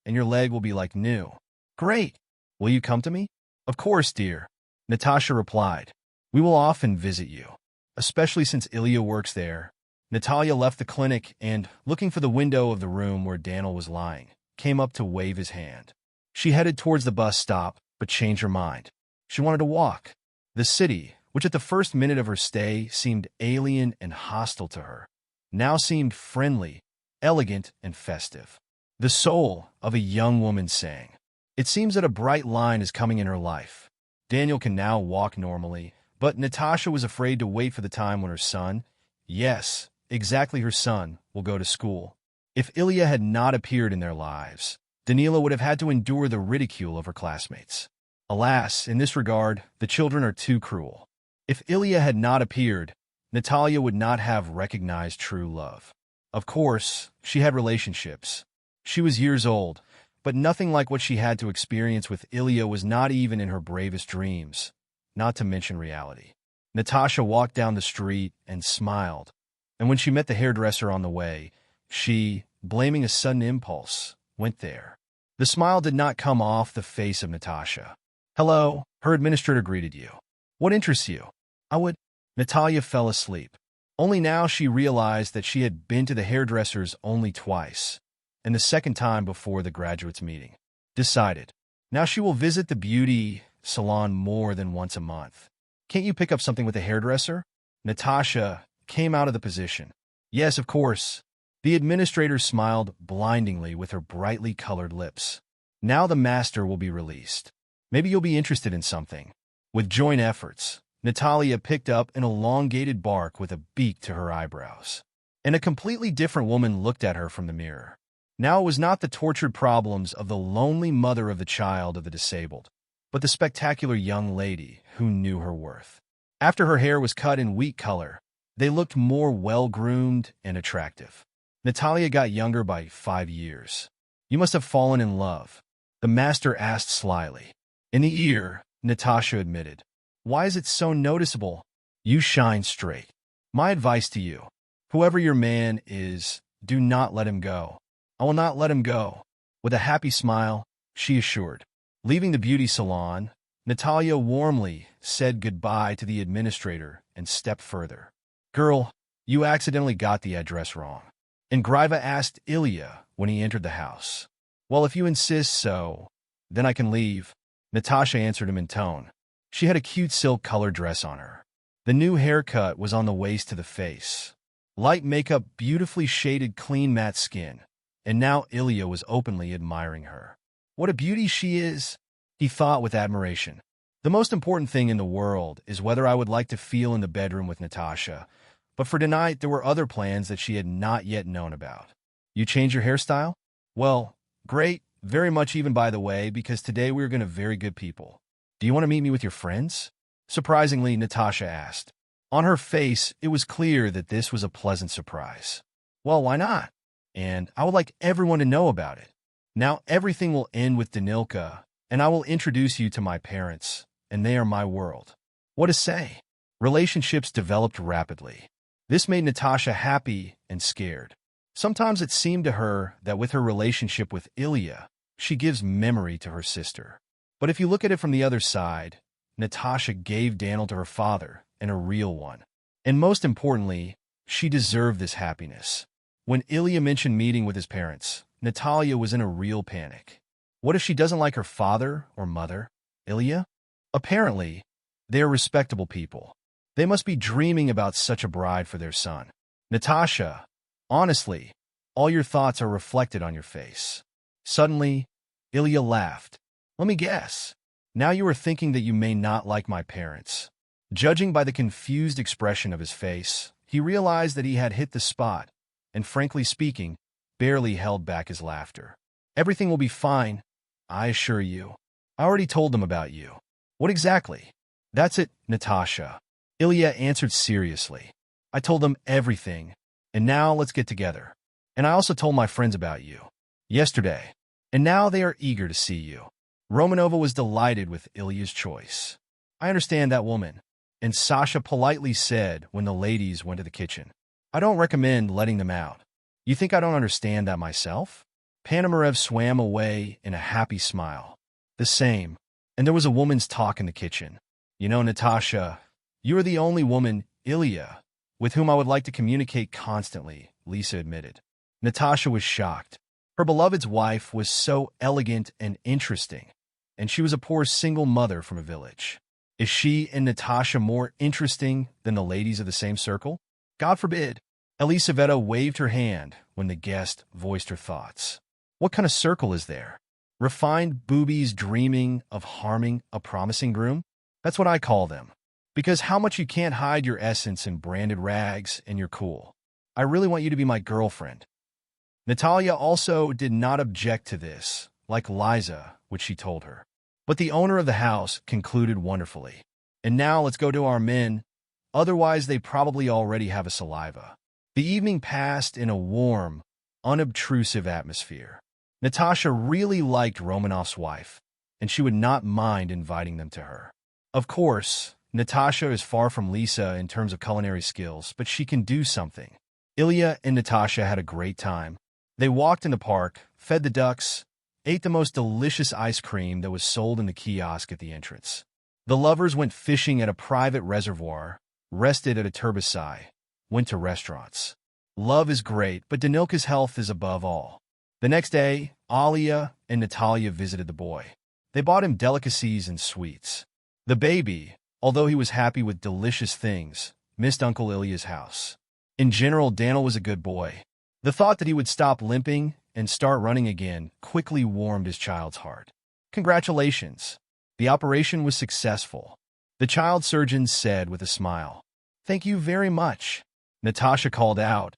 and your leg will be like new." "Great! Will you come to me?" "Of course, dear," Natasha replied. "We will often visit you, especially since Ilya works there." Natalia left the clinic and, looking for the window of the room where Daniel was lying, came up to wave his hand. She headed towards the bus stop, but changed her mind. She wanted to walk. The city, which at the first minute of her stay seemed alien and hostile to her, now seemed friendly, elegant, and festive. The soul of a young woman sang. It seems that a bright line is coming in her life. Daniel can now walk normally, but Natasha was afraid to wait for the time when her son, yes, exactly her son, will go to school. If Ilya had not appeared in their lives, Danila would have had to endure the ridicule of her classmates. Alas, in this regard, the children are too cruel. If Ilya had not appeared, Natalia would not have recognized true love. Of course, she had relationships. She was years old, but nothing like what she had to experience with Ilya was not even in her bravest dreams, not to mention reality. Natasha walked down the street and smiled, and when she met the hairdresser on the way, she, blaming a sudden impulse, went there. The smile did not come off the face of Natasha. "Hello," her administrator greeted you. "What interests you?" "I would—" Natalia fell asleep. Only now she realized that she had been to the hairdresser's only twice, and the second time before the graduates' meeting. Decided. Now she will visit the beauty salon more than once a month. "Can't you pick up something with the hairdresser?" Natasha came out of the position. "Yes, of course." The administrator smiled blindingly with her brightly colored lips. "Now the master will be released. Maybe you'll be interested in something." With joint efforts, Natalia picked up an elongated bark with a beak to her eyebrows. And a completely different woman looked at her from the mirror. Now it was not the tortured problems of the lonely mother of the child of the disabled, but the spectacular young lady who knew her worth. After her hair was cut in wheat color, they looked more well-groomed and attractive. Natalia got younger by 5 years. "You must have fallen in love," the master asked slyly. "In the ear," Natasha admitted. "Why is it so noticeable?" You shine straight. My advice to you, whoever your man is, do not let him go. I will not let him go. With a happy smile, she assured. Leaving the beauty salon, Natalia warmly said goodbye to the administrator and stepped further. Girl, you accidentally got the address wrong. And Griva asked Ilya when he entered the house. Well, if you insist so, then I can leave. Natasha answered him in tone. She had a cute silk-colored dress on her. The new haircut was on the waist to the face. Light makeup beautifully shaded clean matte skin. And now Ilya was openly admiring her. What a beauty she is, he thought with admiration. The most important thing in the world is whether I would like to feel in the bedroom with Natasha, but for tonight there were other plans that she had not yet known about. You change your hairstyle? Well, great, very much even by the way, because today we are going to very good people. Do you want to meet me with your friends? Surprisingly, Natasha asked. On her face, it was clear that this was a pleasant surprise. Well, why not? And I would like everyone to know about it. Now everything will end with Danilka, and I will introduce you to my parents, and they are my world. What to say? Relationships developed rapidly. This made Natasha happy and scared. Sometimes it seemed to her that with her relationship with Ilya, she gives memory to her sister. But if you look at it from the other side, Natasha gave Daniel to her father, and a real one. And most importantly, she deserved this happiness. When Ilya mentioned meeting with his parents, Natalia was in a real panic. What if she doesn't like her father or mother? Ilya? Apparently, they are respectable people. They must be dreaming about such a bride for their son. Natasha, honestly, all your thoughts are reflected on your face. Suddenly, Ilya laughed. Let me guess. Now you are thinking that you may not like my parents. Judging by the confused expression of his face, he realized that he had hit the spot, and frankly speaking, barely held back his laughter. Everything will be fine, I assure you. I already told them about you. What exactly? That's it, Natasha. Ilya answered seriously. I told them everything, and now let's get together. And I also told my friends about you. Yesterday. And now they are eager to see you. Romanova was delighted with Ilya's choice. I understand that woman. And Sasha politely said when the ladies went to the kitchen. I don't recommend letting them out. You think I don't understand that myself? Panamarev swam away in a happy smile. The same. And there was a woman's talk in the kitchen. You know, Natasha, you are the only woman, Ilya, with whom I would like to communicate constantly, Lisa admitted. Natasha was shocked. Her beloved's wife was so elegant and interesting, and she was a poor single mother from a village. Is she and Natasha more interesting than the ladies of the same circle? God forbid. Elisaveta waved her hand when the guest voiced her thoughts. What kind of circle is there? Refined boobies dreaming of harming a promising groom? That's what I call them. Because how much you can't hide your essence in branded rags and you're cool. I really want you to be my girlfriend. Natalia also did not object to this, like Liza, which she told her. But the owner of the house concluded wonderfully. And now let's go to our men, otherwise they probably already have a saliva. The evening passed in a warm, unobtrusive atmosphere. Natasha really liked Romanov's wife, and she would not mind inviting them to her. Of course, Natasha is far from Lisa in terms of culinary skills, but she can do something. Ilya and Natasha had a great time. They walked in the park, fed the ducks, ate the most delicious ice cream that was sold in the kiosk at the entrance. The lovers went fishing at a private reservoir, rested at a turbicide, went to restaurants. Love is great, but Danilka's health is above all. The next day, Alia and Natalia visited the boy. They bought him delicacies and sweets. The baby, although he was happy with delicious things, missed Uncle Ilya's house. In general, Daniel was a good boy. The thought that he would stop limping and start running again quickly warmed his child's heart. Congratulations. The operation was successful. The child surgeon said with a smile. Thank you very much. Natasha called out,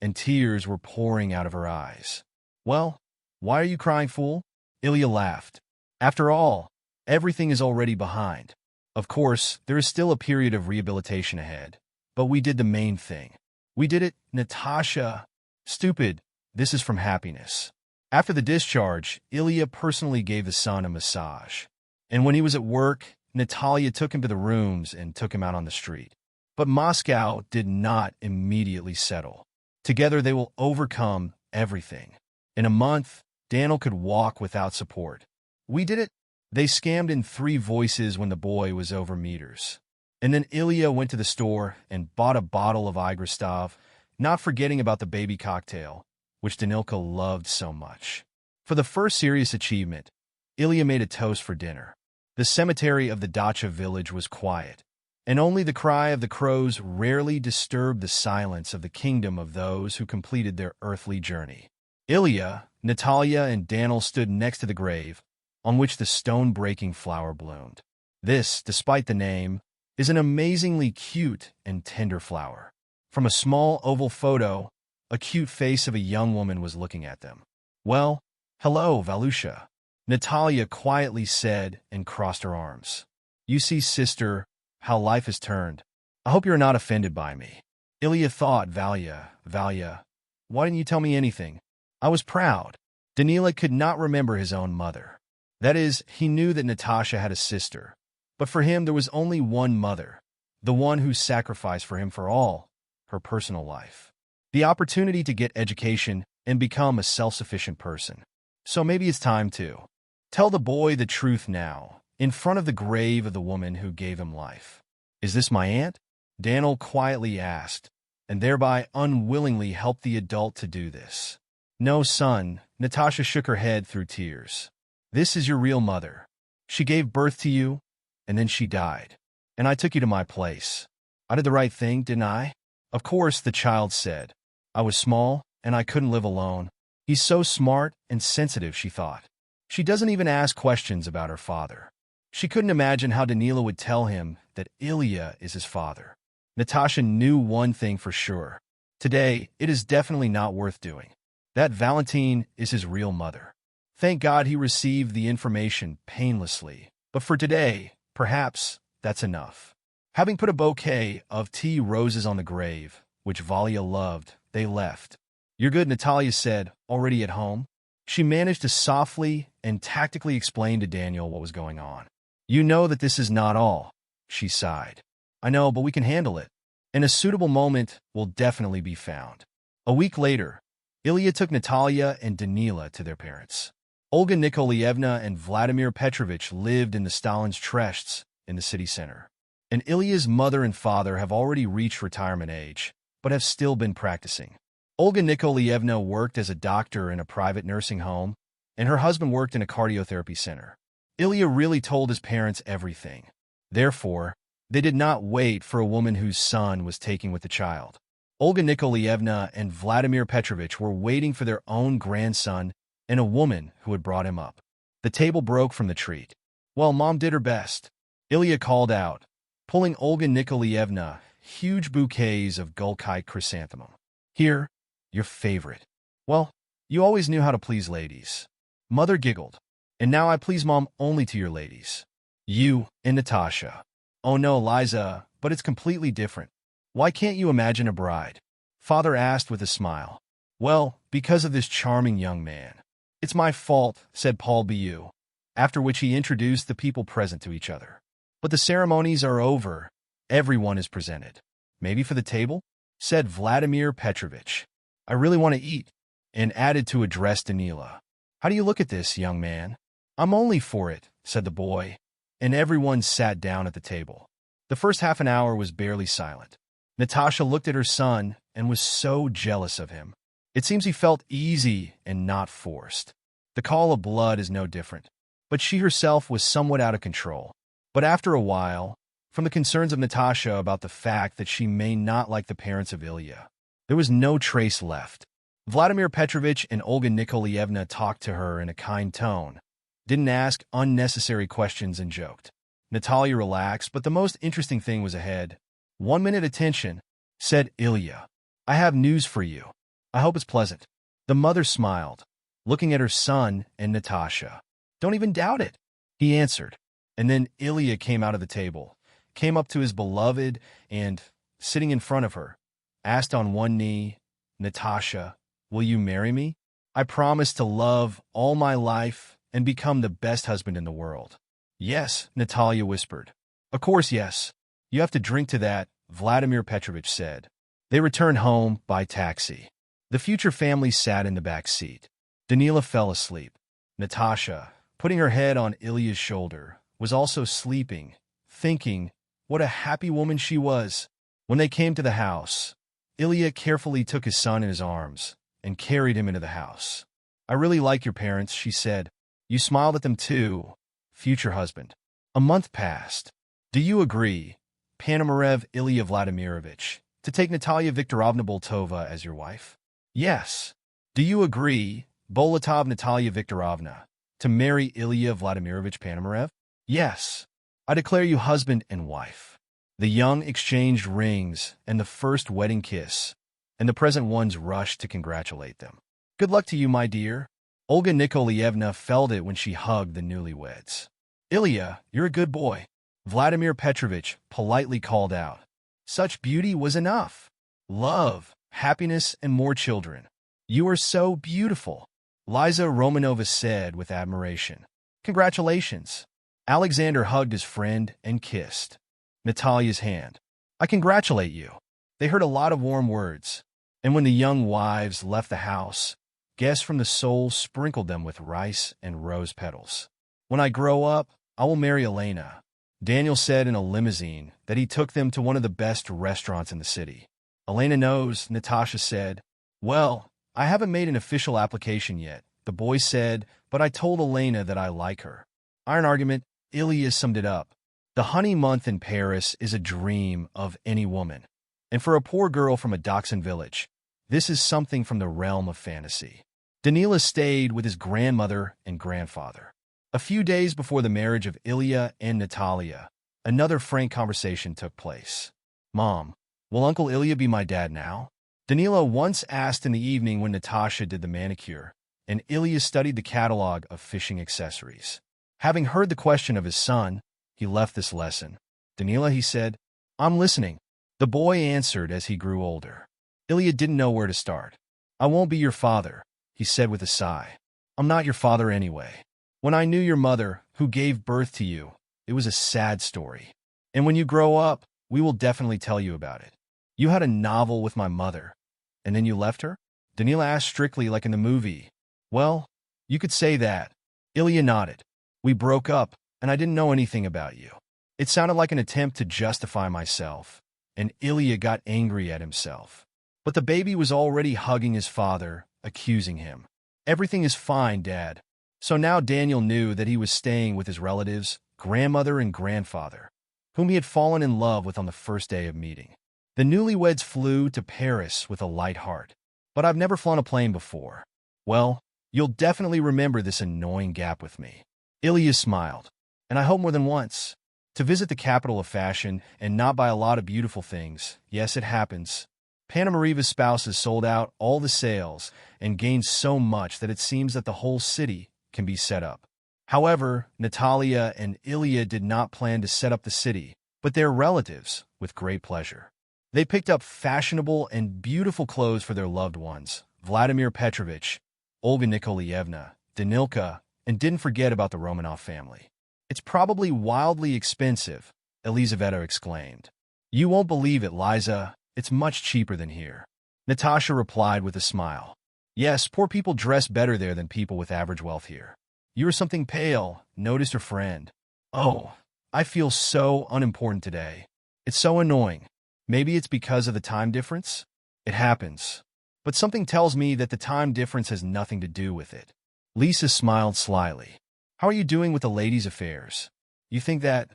and tears were pouring out of her eyes. Well, why are you crying, fool? Ilya laughed. After all, everything is already behind. Of course, there is still a period of rehabilitation ahead, but we did the main thing. We did it, Natasha. Stupid, this is from happiness. After the discharge, Ilya personally gave the son a massage. And when he was at work, Natalia took him to the rooms and took him out on the street. But Moscow did not immediately settle. Together they will overcome everything. In a month, Daniel could walk without support. We did it. They scammed in 3 voices when the boy was over meters. And then Ilya went to the store and bought a bottle of Igrostov, not forgetting about the baby cocktail, which Danilka loved so much. For the first serious achievement, Ilya made a toast for dinner. The cemetery of the dacha village was quiet, and only the cry of the crows rarely disturbed the silence of the kingdom of those who completed their earthly journey. Ilya, Natalia, and Daniel stood next to the grave, on which the stone-breaking flower bloomed. This, despite the name, is an amazingly cute and tender flower. From a small oval photo, a cute face of a young woman was looking at them. "Well, hello, Valusha," Natalia quietly said and crossed her arms. "You see, sister, how life has turned. I hope you're not offended by me." Ilya thought, Valya, why didn't you tell me anything? I was proud. Danila could not remember his own mother. That is, he knew that Natasha had a sister, but for him there was only one mother, the one who sacrificed for him for all, her personal life. The opportunity to get education and become a self-sufficient person. So maybe it's time to tell the boy the truth now, in front of the grave of the woman who gave him life. "Is this my aunt?" Daniel quietly asked, and thereby unwillingly helped the adult to do this. "No, son," Natasha shook her head through tears. "This is your real mother. She gave birth to you, and then she died. And I took you to my place. I did the right thing, didn't I?" "Of course," the child said. "I was small, and I couldn't live alone. He's so smart and sensitive," she thought. She doesn't even ask questions about her father. She couldn't imagine how Danila would tell him that Ilya is his father. Natasha knew one thing for sure. Today, it is definitely not worth doing. That Valentine is his real mother. Thank God he received the information painlessly. But for today, perhaps that's enough. Having put a bouquet of tea roses on the grave, which Valya loved, they left. "You're good," Natalia said, already at home. She managed to softly and tactically explain to Daniel what was going on. "You know that this is not all," she sighed. "I know, but we can handle it. And a suitable moment will definitely be found." A week later, Ilya took Natalia and Danila to their parents. Olga Nikolaevna and Vladimir Petrovich lived in the Stalin's Trests in the city center. And Ilya's mother and father have already reached retirement age, but have still been practicing. Olga Nikolaevna worked as a doctor in a private nursing home, and her husband worked in a cardiotherapy center. Ilya really told his parents everything. Therefore, they did not wait for a woman whose son was taken with the child. Olga Nikolaevna and Vladimir Petrovich were waiting for their own grandson and a woman who had brought him up. The table broke from the treat. "Well, Mom did her best," Ilya called out, pulling Olga Nikolaevna huge bouquets of Gulkite chrysanthemum. "Here, your favorite. Well, you always knew how to please ladies." Mother giggled. "And now I please Mom only to your ladies. You and Natasha." "Oh no, Liza, but it's completely different. Why can't you imagine a bride?" Father asked with a smile. "Well, because of this charming young man." "It's my fault," said Paul Bu, after which he introduced the people present to each other. "But the ceremonies are over. Everyone is presented." "Maybe for the table?" said Vladimir Petrovich. "I really want to eat," and added to address Danila. "How do you look at this, young man?" "I'm only for it," said the boy, and everyone sat down at the table. The first half an hour was barely silent. Natasha looked at her son and was so jealous of him. It seems he felt easy and not forced. The call of blood is no different. But she herself was somewhat out of control. But after a while, from the concerns of Natasha about the fact that she may not like the parents of Ilya, there was no trace left. Vladimir Petrovich and Olga Nikolaevna talked to her in a kind tone, didn't ask unnecessary questions, and joked. Natalia relaxed, but the most interesting thing was ahead. "1 minute attention," said Ilya. "I have news for you. I hope it's pleasant." The mother smiled, looking at her son and Natasha. "Don't even doubt it," he answered. And then Ilya came out of the table, came up to his beloved, and, sitting in front of her, asked on one knee, "Natasha, will you marry me? I promise to love all my life and become the best husband in the world." "Yes," Natalia whispered. "Of course, yes. You have to drink to that," Vladimir Petrovich said. They returned home by taxi. The future family sat in the back seat. Danila fell asleep. Natasha, putting her head on Ilya's shoulder, was also sleeping, thinking what a happy woman she was. When they came to the house, Ilya carefully took his son in his arms and carried him into the house. I really like your parents, she said. You smiled at them too, future husband. A month passed. Do you agree, Panamarev Ilya Vladimirovich, to take Natalia Viktorovna Boltova as your wife? Yes. Do you agree, Bolotov Natalia Viktorovna, to marry Ilya Vladimirovich Panamarev? Yes. I declare you husband and wife. The young exchanged rings and the first wedding kiss, and the present ones rushed to congratulate them. Good luck to you, my dear. Olga Nikolaevna felt it when she hugged the newlyweds. Ilya, you're a good boy, Vladimir Petrovich politely called out. Such beauty was enough. Love, happiness, and more children. You are so beautiful, Liza Romanova said with admiration. Congratulations. Alexander hugged his friend and kissed Natalia's hand. I congratulate you. They heard a lot of warm words, and when the young wives left the house, guests from the Soul sprinkled them with rice and rose petals. When I grow up, I will marry Elena, Daniel said in a limousine that he took them to one of the best restaurants in the city. Elena knows, Natasha said. Well, I haven't made an official application yet, the boy said, but I told Elena that I like her. Iron argument, Ilya summed it up. The honey month in Paris is a dream of any woman. And for a poor girl from a Dachshund village, this is something from the realm of fantasy. Danila stayed with his grandmother and grandfather. A few days before the marriage of Ilya and Natalia, another frank conversation took place. Mom, will Uncle Ilya be my dad now? Danila once asked in the evening when Natasha did the manicure, and Ilya studied the catalog of fishing accessories. Having heard the question of his son, he left this lesson. Danila, he said, I'm listening. The boy answered as he grew older. Ilya didn't know where to start. I won't be your father, he said with a sigh. I'm not your father anyway. When I knew your mother, who gave birth to you, it was a sad story. And when you grow up, we will definitely tell you about it. You had a novel with my mother, and then you left her? Danila asked strictly like in the movie. Well, you could say that. Ilya nodded. We broke up, and I didn't know anything about you. It sounded like an attempt to justify myself, and Ilya got angry at himself. But the baby was already hugging his father, accusing him. Everything is fine, Dad. So now Daniel knew that he was staying with his relatives, grandmother and grandfather, whom he had fallen in love with on the first day of meeting. The newlyweds flew to Paris with a light heart. But I've never flown a plane before. Well, you'll definitely remember this annoying gap with me. Ilya smiled. And I hope more than once. To visit the capital of fashion and not buy a lot of beautiful things. Yes, it happens. Panamareva's spouses sold out all the sales and gained so much that it seems that the whole city can be set up. However, Natalia and Ilya did not plan to set up the city, but their relatives, with great pleasure. They picked up fashionable and beautiful clothes for their loved ones, Vladimir Petrovich, Olga Nikolaevna, Danilka, and didn't forget about the Romanov family. It's probably wildly expensive, Elizaveta exclaimed. You won't believe it, Liza. It's much cheaper than here. Natasha replied with a smile. Yes, poor people dress better there than people with average wealth here. You are something pale, noticed her friend. Oh, I feel so unimportant today. It's so annoying. Maybe it's because of the time difference? It happens. But something tells me that the time difference has nothing to do with it. Lisa smiled slyly. How are you doing with the ladies' affairs? You think that...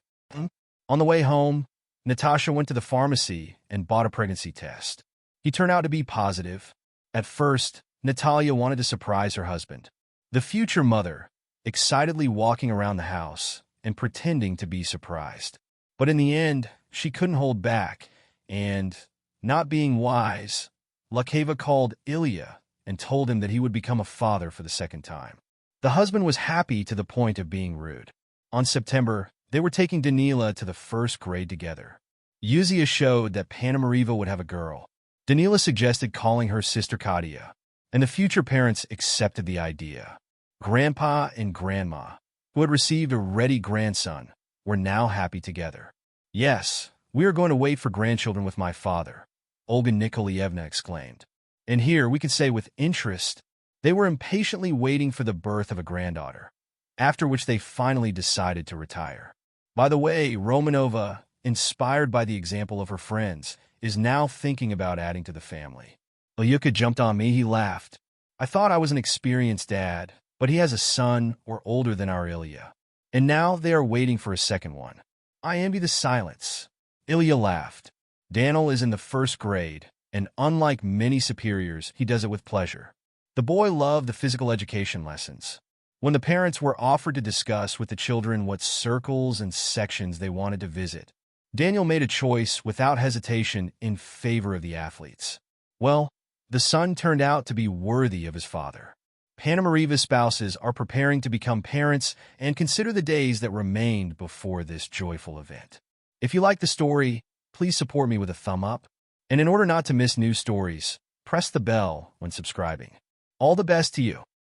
On the way home, Natasha went to the pharmacy and bought a pregnancy test. He turned out to be positive. At first, Natalia wanted to surprise her husband, the future mother, excitedly walking around the house and pretending to be surprised. But in the end, she couldn't hold back, and, not being wise, Lakeva called Ilya and told him that he would become a father for the second time. The husband was happy to the point of being rude. On September, they were taking Danila to the first grade together. Yuzia showed that Panamareva would have a girl. Danila suggested calling her sister Katia, and the future parents accepted the idea. Grandpa and Grandma, who had received a ready grandson, were now happy together. Yes, "We are going to wait for grandchildren with my father," Olga Nikolaevna exclaimed. And here we could say with interest, they were impatiently waiting for the birth of a granddaughter, after which they finally decided to retire. By the way, Romanova, inspired by the example of her friends, is now thinking about adding to the family. Ilyuka jumped on me, he laughed. "I thought I was an experienced dad, but he has a son or older than our Ilya. And now they are waiting for a second one. I envy the silence." Ilya laughed. "Daniel is in the 1st grade, and unlike many superiors, he does it with pleasure." The boy loved the physical education lessons. When the parents were offered to discuss with the children what circles and sections they wanted to visit, Daniel made a choice without hesitation in favor of the athletes. Well, the son turned out to be worthy of his father. Panamariva's spouses are preparing to become parents and consider the days that remained before this joyful event. If you like the story, please support me with a thumb up. And in order not to miss new stories, press the bell when subscribing. All the best to you.